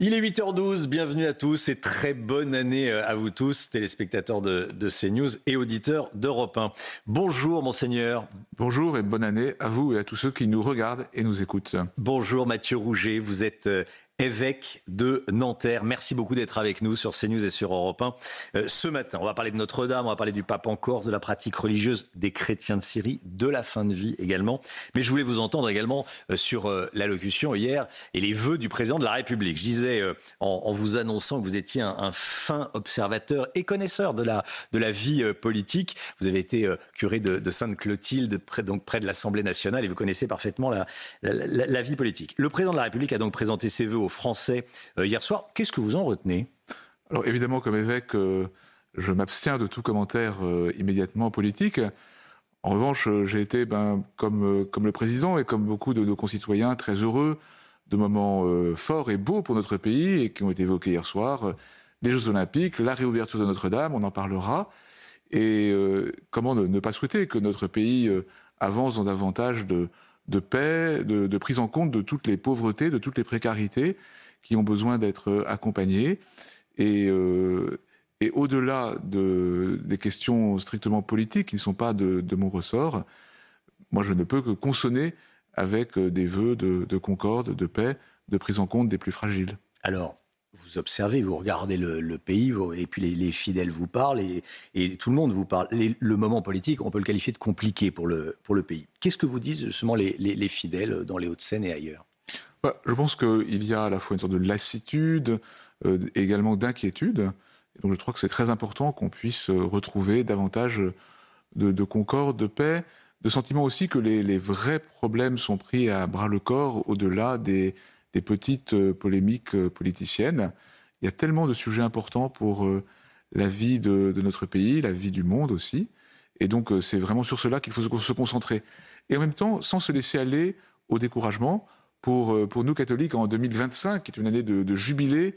Il est 8h12, bienvenue à tous et très bonne année à vous tous, téléspectateurs de CNews et auditeurs d'Europe 1. Bonjour Monseigneur. Bonjour et bonne année à vous et à tous ceux qui nous regardent et nous écoutent. Bonjour Mathieu Rouget, vous êtes évêque de Nanterre. Merci beaucoup d'être avec nous sur CNews et sur Europe 1. Ce matin, on va parler de Notre-Dame, on va parler du pape en Corse, de la pratique religieuse des chrétiens de Syrie, de la fin de vie également. Mais je voulais vous entendre également sur l'allocution hier et les vœux du président de la République. Je disais en vous annonçant que vous étiez un fin observateur et connaisseur de la vie politique. Vous avez été curé de Sainte-Clotilde, près de l'Assemblée nationale, et vous connaissez parfaitement la vie politique. Le président de la République a donc présenté ses vœux aux Français hier soir. Qu'est-ce que vous en retenez ? Alors évidemment, comme évêque, je m'abstiens de tout commentaire immédiatement politique. En revanche, j'ai été, comme le président et comme beaucoup de nos concitoyens, très heureux de moments forts et beaux pour notre pays et qui ont été évoqués hier soir. Les Jeux Olympiques, la réouverture de Notre-Dame, on en parlera. Et comment ne pas souhaiter que notre pays avance dans davantage de paix, de prise en compte de toutes les pauvretés, de toutes les précarités qui ont besoin d'être accompagnées. Et au-delà des questions strictement politiques qui ne sont pas de mon ressort, moi je ne peux que consonner avec des vœux de concorde, de paix, de prise en compte des plus fragiles. Alors, vous observez, vous regardez le pays, et puis les fidèles vous parlent, et tout le monde vous parle. Le moment politique, on peut le qualifier de compliqué pour le pays. Qu'est-ce que vous disent justement les fidèles dans les Hauts-de-Seine et ailleurs ? Je pense qu'il y a à la fois une sorte de lassitude, également d'inquiétude. Et donc je crois que c'est très important qu'on puisse retrouver davantage de concorde, de paix, de sentiment aussi que les vrais problèmes sont pris à bras-le-corps au-delà des petites polémiques politiciennes. Il y a tellement de sujets importants pour la vie de notre pays, la vie du monde aussi. Et donc c'est vraiment sur cela qu'il faut se concentrer. Et en même temps, sans se laisser aller au découragement, pour nous catholiques, en 2025, qui est une année de jubilé,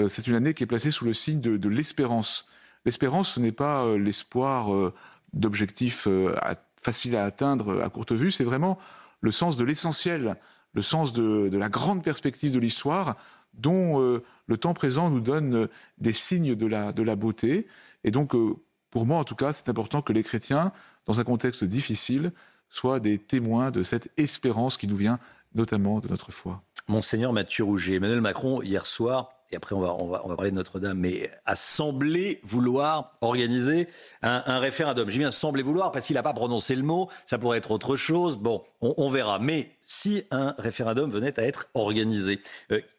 c'est une année qui est placée sous le signe de l'espérance. L'espérance, ce n'est pas l'espoir d'objectifs faciles à atteindre à courte vue, c'est vraiment le sens de l'essentiel, le sens de la grande perspective de l'histoire, dont le temps présent nous donne des signes de la beauté. Et donc, pour moi en tout cas, c'est important que les chrétiens, dans un contexte difficile, soient des témoins de cette espérance qui nous vient notamment de notre foi. Monseigneur Mathieu Rouget, Emmanuel Macron, hier soir, et après on va parler de Notre-Dame, mais a semblé vouloir organiser un référendum. J'ai bien semblé vouloir parce qu'il n'a pas prononcé le mot, ça pourrait être autre chose, bon, on verra. Mais si un référendum venait à être organisé,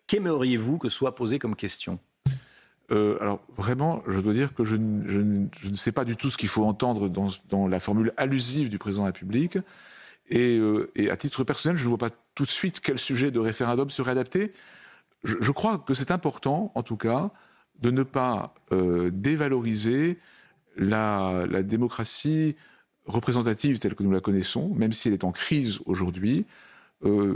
qu'aimeriez-vous que soit posé comme question ? Alors vraiment, je dois dire que je ne sais pas du tout ce qu'il faut entendre dans la formule allusive du président de la République. Et à titre personnel, je ne vois pas tout de suite quel sujet de référendum serait adapté. Je crois que c'est important, en tout cas, de ne pas dévaloriser la démocratie représentative telle que nous la connaissons, même si elle est en crise aujourd'hui.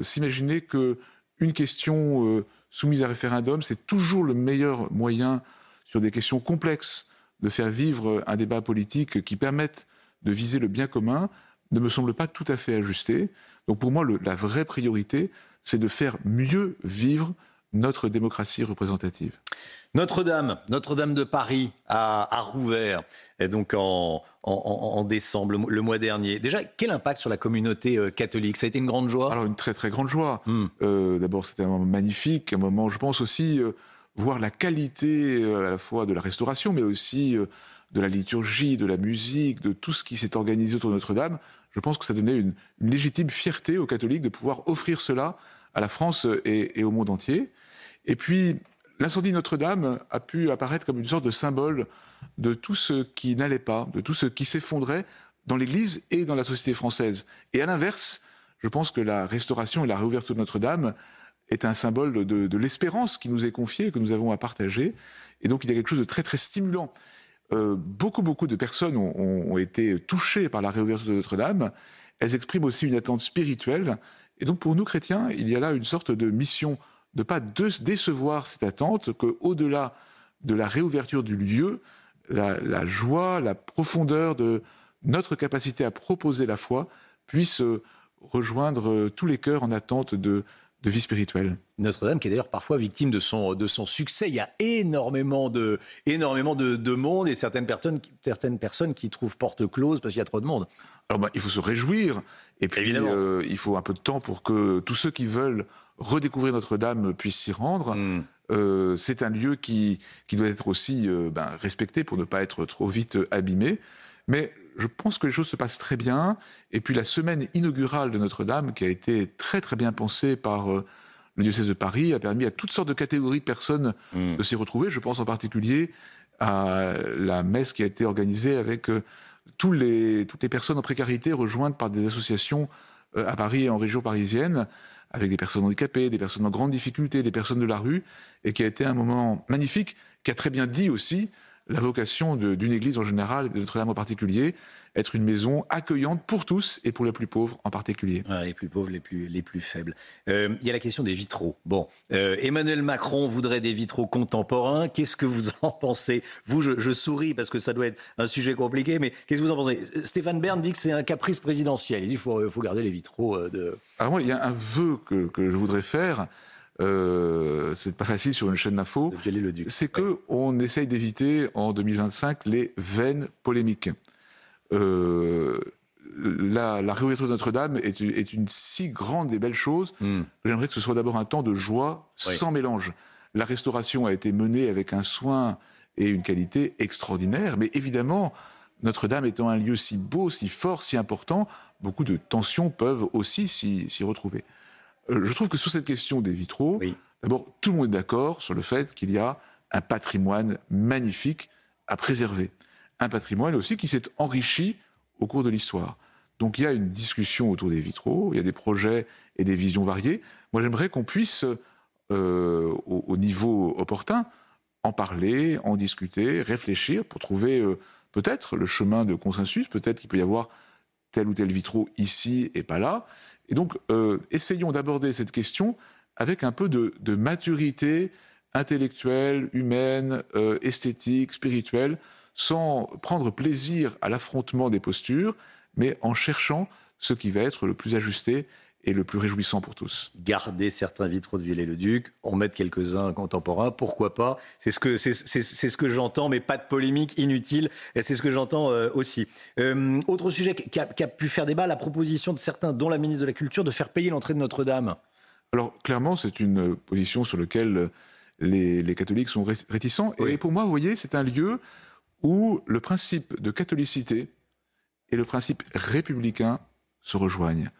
S'imaginer qu'une question soumise à référendum, c'est toujours le meilleur moyen, sur des questions complexes, de faire vivre un débat politique qui permette de viser le bien commun, ne me semble pas tout à fait ajusté. Donc pour moi, la vraie priorité, c'est de faire mieux vivre notre démocratie représentative. Notre-Dame de Paris a rouvert donc en décembre, le mois dernier. Déjà, quel impact sur la communauté catholique ? Ça a été une grande joie ? Alors une très très grande joie. D'abord, c'était un moment magnifique, un moment, je pense aussi, voir la qualité à la fois de la restauration, mais aussi de la liturgie, de la musique, de tout ce qui s'est organisé autour de Notre-Dame. Je pense que ça donnait une légitime fierté aux catholiques de pouvoir offrir cela à la France et au monde entier. Et puis, l'incendie de Notre-Dame a pu apparaître comme une sorte de symbole de tout ce qui n'allait pas, de tout ce qui s'effondrait dans l'Église et dans la société française. Et à l'inverse, je pense que la restauration et la réouverture de Notre-Dame est un symbole de l'espérance qui nous est confiée et que nous avons à partager. Et donc, il y a quelque chose de très, très stimulant. Beaucoup de personnes ont été touchées par la réouverture de Notre-Dame. Elles expriment aussi une attente spirituelle. Et donc, pour nous, chrétiens, il y a là une sorte de mission de ne pas décevoir cette attente, qu'au-delà de la réouverture du lieu, la joie, la profondeur de notre capacité à proposer la foi puisse rejoindre tous les cœurs en attente de de vie spirituelle. Notre-Dame qui est d'ailleurs parfois victime de son succès. Il y a énormément de monde et certaines personnes qui trouvent porte close parce qu'il y a trop de monde. Alors il faut se réjouir et puis il faut un peu de temps pour que tous ceux qui veulent redécouvrir Notre-Dame puissent s'y rendre. C'est un lieu qui doit être aussi respecté pour ne pas être trop vite abîmé. Mais je pense que les choses se passent très bien. Et puis la semaine inaugurale de Notre-Dame, qui a été très très bien pensée par le diocèse de Paris, a permis à toutes sortes de catégories de personnes de s'y retrouver. Je pense en particulier à la messe qui a été organisée avec toutes les personnes en précarité rejointes par des associations à Paris et en région parisienne, avec des personnes handicapées, des personnes en grande difficulté, des personnes de la rue, et qui a été un moment magnifique, qui a très bien dit aussi la vocation d'une église en général et de Notre-Dame en particulier, être une maison accueillante pour tous et pour les plus pauvres en particulier. Ah, les plus pauvres, les plus faibles. Il y a la question des vitraux. Bon, Emmanuel Macron voudrait des vitraux contemporains. Qu'est-ce que vous en pensez? Vous, je souris parce que ça doit être un sujet compliqué, mais qu'est-ce que vous en pensez? Stéphane Bern dit que c'est un caprice présidentiel. Il dit qu'il faut garder les vitraux de... Alors moi, il y a un vœu que je voudrais faire. C'est pas facile sur une chaîne d'info, c'est qu'on essaye d'éviter en 2025 les vaines polémiques. La réouverture de Notre-Dame est une si grande et belle chose que j'aimerais que ce soit d'abord un temps de joie sans mélange. La restauration a été menée avec un soin et une qualité extraordinaire, mais évidemment, Notre-Dame étant un lieu si beau, si fort, si important, beaucoup de tensions peuvent aussi s'y retrouver. Je trouve que sur cette question des vitraux, d'abord, tout le monde est d'accord sur le fait qu'il y a un patrimoine magnifique à préserver. Un patrimoine aussi qui s'est enrichi au cours de l'histoire. Donc il y a une discussion autour des vitraux, il y a des projets et des visions variées. Moi, j'aimerais qu'on puisse, au niveau opportun, en parler, en discuter, réfléchir pour trouver peut-être le chemin de consensus. Peut-être qu'il peut y avoir tel ou tel vitraux ici et pas là. Et donc, essayons d'aborder cette question avec un peu de maturité intellectuelle, humaine, esthétique, spirituelle, sans prendre plaisir à l'affrontement des postures, mais en cherchant ce qui va être le plus ajusté et le plus réjouissant pour tous. Garder certains vitraux de Viollet-le-Duc, en mettre quelques-uns contemporains, pourquoi pas? C'est ce que j'entends, mais pas de polémique inutile, et c'est ce que j'entends aussi. Autre sujet qui a pu faire débat, la proposition de certains, dont la ministre de la Culture, de faire payer l'entrée de Notre-Dame. Alors, clairement, c'est une position sur laquelle les catholiques sont réticents. Et pour moi, vous voyez, c'est un lieu où le principe de catholicité et le principe républicain se rejoignent.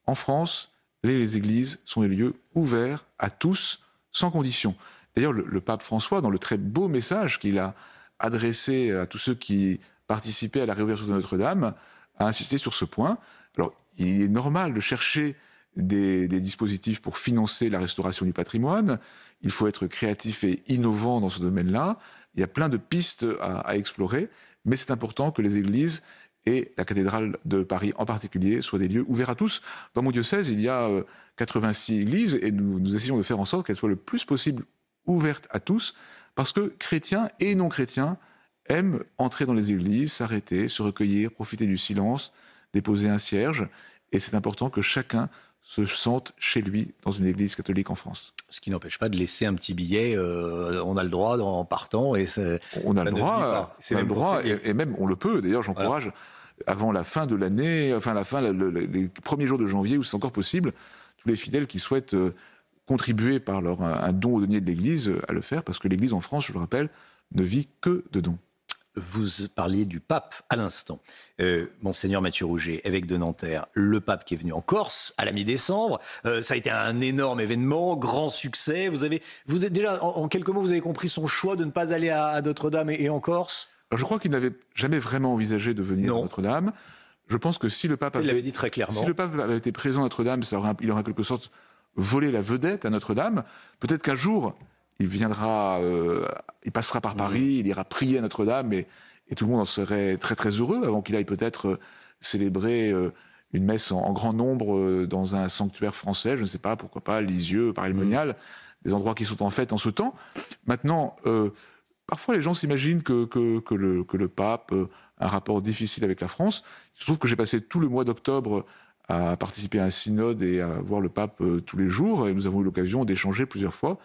En France, les églises sont des lieux ouverts à tous, sans condition. D'ailleurs, le pape François, dans le très beau message qu'il a adressé à tous ceux qui participaient à la réouverture de Notre-Dame, a insisté sur ce point. Alors, il est normal de chercher des dispositifs pour financer la restauration du patrimoine. Il faut être créatif et innovant dans ce domaine-là. Il y a plein de pistes à explorer, mais c'est important que les églises et la cathédrale de Paris en particulier soient des lieux ouverts à tous. Dans mon diocèse, il y a 86 églises et nous essayons de faire en sorte qu'elles soient le plus possible ouvertes à tous, parce que chrétiens et non chrétiens aiment entrer dans les églises, s'arrêter, se recueillir, profiter du silence, déposer un cierge, et c'est important que chacun se sente chez lui dans une église catholique en France. Ce qui n'empêche pas de laisser un petit billet, on a le droit en partant. Et on a le droit, et même on le peut. D'ailleurs, j'encourage, avant la fin de l'année, les premiers jours de janvier, où c'est encore possible, tous les fidèles qui souhaitent contribuer par un don au denier de l'Église à le faire, parce que l'Église en France, je le rappelle, ne vit que de dons. Vous parliez du pape à l'instant. Monseigneur Mathieu Rouget, évêque de Nanterre, le pape qui est venu en Corse à la mi-décembre. Ça a été un énorme événement, grand succès. Vous êtes déjà, en quelques mots, vous avez compris son choix de ne pas aller à Notre-Dame et en Corse? Alors, je crois qu'il n'avait jamais vraiment envisagé de venir à Notre-Dame. Je pense que si le pape avait dit très clairement. Si le pape avait été présent à Notre-Dame, il aurait en quelque sorte volé la vedette à Notre-Dame. Peut-être qu'un jour, il viendra, il passera par Paris, il ira prier à Notre-Dame et tout le monde en serait très très heureux avant qu'il aille peut-être célébrer une messe en grand nombre dans un sanctuaire français, je ne sais pas, pourquoi pas, Lisieux, Paray-le-Monial, des endroits qui sont en fête en ce temps. Maintenant, parfois les gens s'imaginent que le pape a un rapport difficile avec la France. Il se trouve que j'ai passé tout le mois d'octobre à participer à un synode et à voir le pape tous les jours, et nous avons eu l'occasion d'échanger plusieurs fois.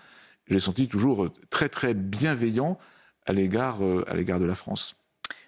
J'ai senti toujours très très bienveillant à l'égard de la France.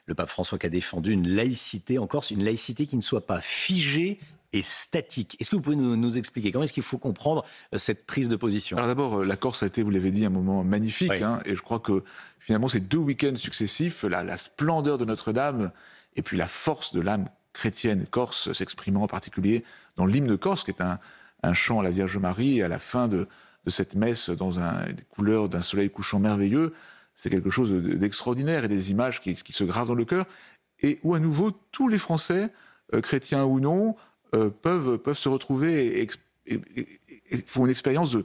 Le pape François qui a défendu une laïcité en Corse, une laïcité qui ne soit pas figée et statique. Est-ce que vous pouvez nous expliquer comment est-ce qu'il faut comprendre cette prise de position? Alors d'abord, la Corse a été, vous l'avez dit, un moment magnifique, Oui. et je crois que finalement ces 2 week-ends successifs, la splendeur de Notre-Dame et puis la force de l'âme chrétienne corse s'exprimant en particulier dans l'hymne corse, qui est un chant à la Vierge Marie, à la fin de cette messe dans des couleurs d'un soleil couchant merveilleux, c'est quelque chose d'extraordinaire, et des images qui se gravent dans le cœur, et où à nouveau tous les Français, chrétiens ou non, peuvent se retrouver et font une expérience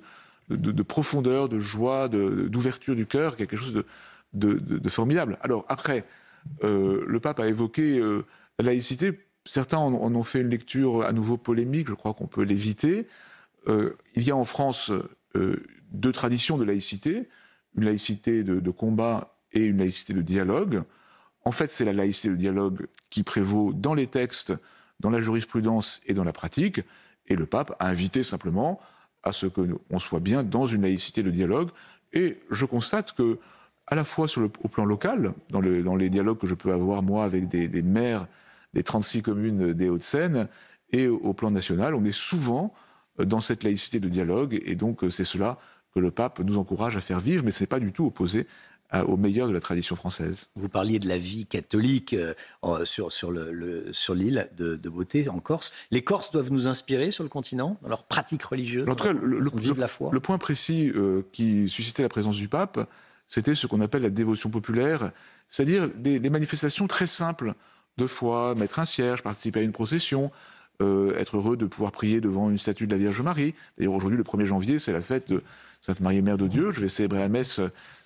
de profondeur, de joie, d'ouverture du cœur, quelque chose de formidable. Alors après, le pape a évoqué la laïcité. Certains en ont fait une lecture à nouveau polémique, je crois qu'on peut l'éviter. Il y a en France 2 traditions de laïcité, une laïcité de combat et une laïcité de dialogue. En fait, c'est la laïcité de dialogue qui prévaut dans les textes, dans la jurisprudence et dans la pratique, et le pape a invité simplement à ce qu'on soit bien dans une laïcité de dialogue. Et je constate que, à la fois au plan local, dans les dialogues que je peux avoir moi avec des maires des 36 communes des Hauts-de-Seine, et au plan national, on est souvent dans cette laïcité de dialogue, et donc c'est cela que le pape nous encourage à faire vivre, mais ce n'est pas du tout opposé au meilleur de la tradition française. Vous parliez de la vie catholique sur l'île de Beauté, en Corse. Les Corses doivent nous inspirer sur le continent, dans leur pratique religieuse, En tout cas, la foi. le point précis qui suscitait la présence du pape, c'était ce qu'on appelle la dévotion populaire, c'est-à-dire des manifestations très simples de foi, mettre un cierge, participer à une procession, être heureux de pouvoir prier devant une statue de la Vierge Marie. D'ailleurs, aujourd'hui, le 1er janvier, c'est la fête de Sainte Marie, Mère de Dieu. Je vais célébrer la messe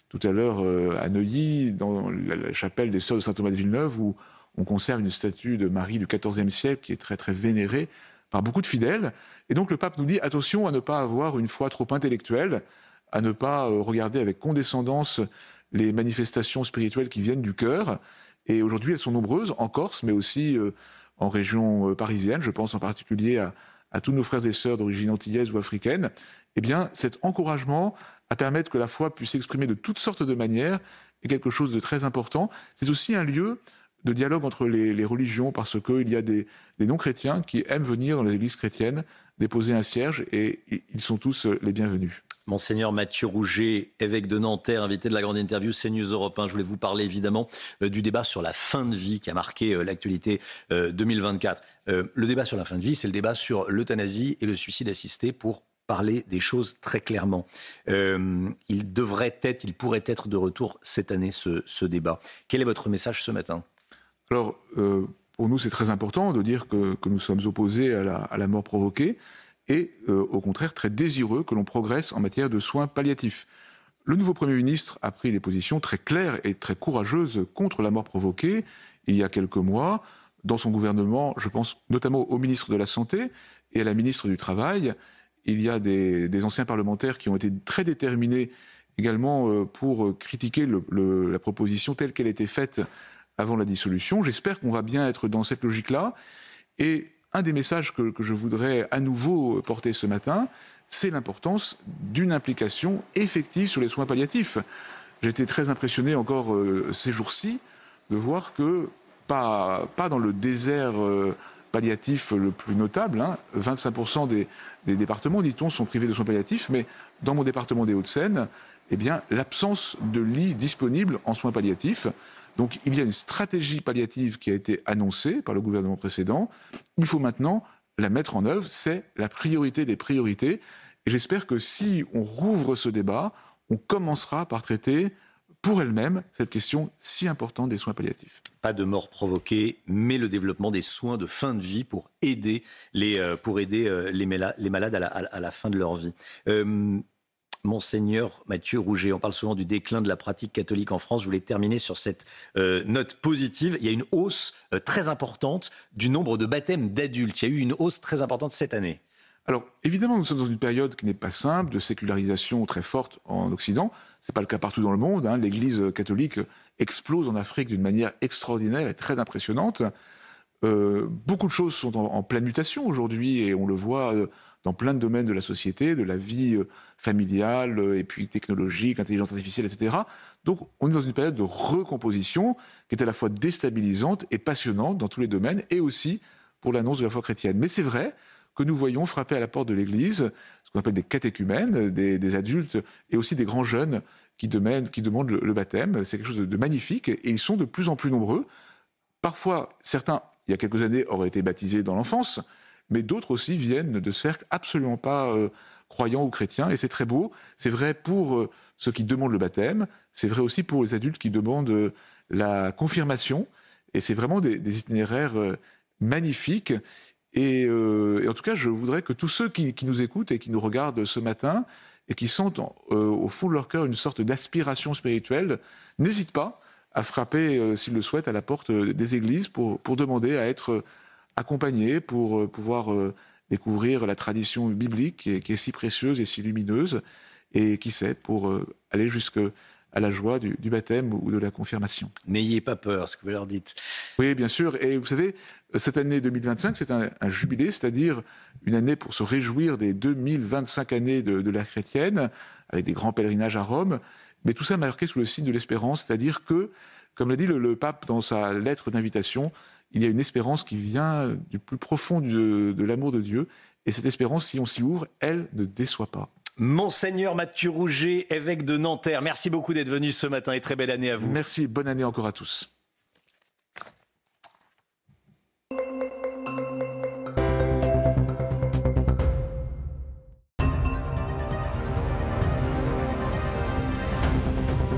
tout à l'heure à Neuilly, dans la chapelle des Sœurs de Saint-Thomas de Villeneuve, où on conserve une statue de Marie du XIVe siècle qui est très très vénérée par beaucoup de fidèles. Et donc le pape nous dit attention à ne pas avoir une foi trop intellectuelle, à ne pas regarder avec condescendance les manifestations spirituelles qui viennent du cœur. Et aujourd'hui, elles sont nombreuses, en Corse, mais aussi en région parisienne. Je pense en particulier à tous nos frères et sœurs d'origine antillaise ou africaine. Eh bien, cet encouragement à permettre que la foi puisse s'exprimer de toutes sortes de manières est quelque chose de très important. C'est aussi un lieu de dialogue entre les religions, parce qu'il y a des non-chrétiens qui aiment venir dans les églises chrétiennes déposer un cierge, et ils sont tous les bienvenus. Monseigneur Mathieu Rouget, évêque de Nanterre, invité de la grande interview CNews Europe 1. Je voulais vous parler évidemment du débat sur la fin de vie qui a marqué l'actualité 2024. Le débat sur la fin de vie, c'est le débat sur l'euthanasie et le suicide assisté, pour parler des choses très clairement. Il pourrait être de retour cette année, ce débat. Quel est votre message ce matin? Alors, pour nous, c'est très important de dire que nous sommes opposés à la mort provoquée, et au contraire très désireux que l'on progresse en matière de soins palliatifs. Le nouveau Premier ministre a pris des positions très claires et très courageuses contre la mort provoquée il y a quelques mois. Dans son gouvernement, je pense notamment au ministre de la Santé et à la ministre du Travail. Il y a des anciens parlementaires qui ont été très déterminés également pour critiquer la proposition telle qu'elle était faite avant la dissolution. J'espère qu'on va bien être dans cette logique-là. Et un des messages que je voudrais à nouveau porter ce matin, c'est l'importance d'une implication effective sur les soins palliatifs. J'ai été très impressionné encore ces jours-ci de voir que, pas dans le désert palliatif le plus notable, 25% des départements, dit-on, sont privés de soins palliatifs, mais dans mon département des Hauts-de-Seine, eh bien, l'absence de lits disponibles en soins palliatifs. Donc il y a une stratégie palliative qui a été annoncée par le gouvernement précédent. Il faut maintenant la mettre en œuvre. C'est la priorité des priorités. Et j'espère que si on rouvre ce débat, on commencera par traiter pour elle-même cette question si importante des soins palliatifs. Pas de mort provoquée, mais le développement des soins de fin de vie pour aider les malades à la fin de leur vie. Monseigneur Mathieu Rouget, on parle souvent du déclin de la pratique catholique en France. Je voulais terminer sur cette note positive. Il y a une hausse très importante du nombre de baptêmes d'adultes. Il y a eu une hausse très importante cette année. Alors, évidemment, nous sommes dans une période qui n'est pas simple, de sécularisation très forte en Occident. Ce n'est pas le cas partout dans le monde. L'Église catholique explose en Afrique d'une manière extraordinaire et très impressionnante. Beaucoup de choses sont en pleine mutation aujourd'hui et on le voit dans plein de domaines de la société, de la vie familiale et puis technologique, intelligence artificielle, etc. Donc on est dans une période de recomposition qui est à la fois déstabilisante et passionnante dans tous les domaines et aussi pour l'annonce de la foi chrétienne. Mais c'est vrai que nous voyons frapper à la porte de l'Église ce qu'on appelle des catéchumènes, des adultes et aussi des grands jeunes qui demandent le baptême. C'est quelque chose de magnifique et ils sont de plus en plus nombreux. Parfois, certains, il y a quelques années, auraient été baptisés dans l'enfance, mais d'autres aussi viennent de cercles absolument pas croyants ou chrétiens, et c'est très beau. C'est vrai pour ceux qui demandent le baptême, c'est vrai aussi pour les adultes qui demandent la confirmation, et c'est vraiment des itinéraires magnifiques. Et en tout cas, je voudrais que tous ceux qui nous écoutent et qui nous regardent ce matin, et qui sentent au fond de leur cœur une sorte d'aspiration spirituelle, n'hésitent pas à frapper, s'ils le souhaitent, à la porte des églises pour demander à être accompagnés, pour pouvoir découvrir la tradition biblique qui est si précieuse et si lumineuse, et qui sait, pour aller jusqu'à la joie du baptême ou de la confirmation. N'ayez pas peur, ce que vous leur dites. Oui, bien sûr. Et vous savez, cette année 2025, c'est un jubilé, c'est-à-dire une année pour se réjouir des 2025 années de l'ère chrétienne, avec des grands pèlerinages à Rome. Mais tout ça marqué sous le signe de l'espérance, c'est-à-dire que, comme l'a dit le pape dans sa lettre d'invitation, il y a une espérance qui vient du plus profond de l'amour de Dieu. Et cette espérance, si on s'y ouvre, elle ne déçoit pas. Monseigneur Mathieu Rouget, évêque de Nanterre, merci beaucoup d'être venu ce matin et très belle année à vous. Merci, bonne année encore à tous.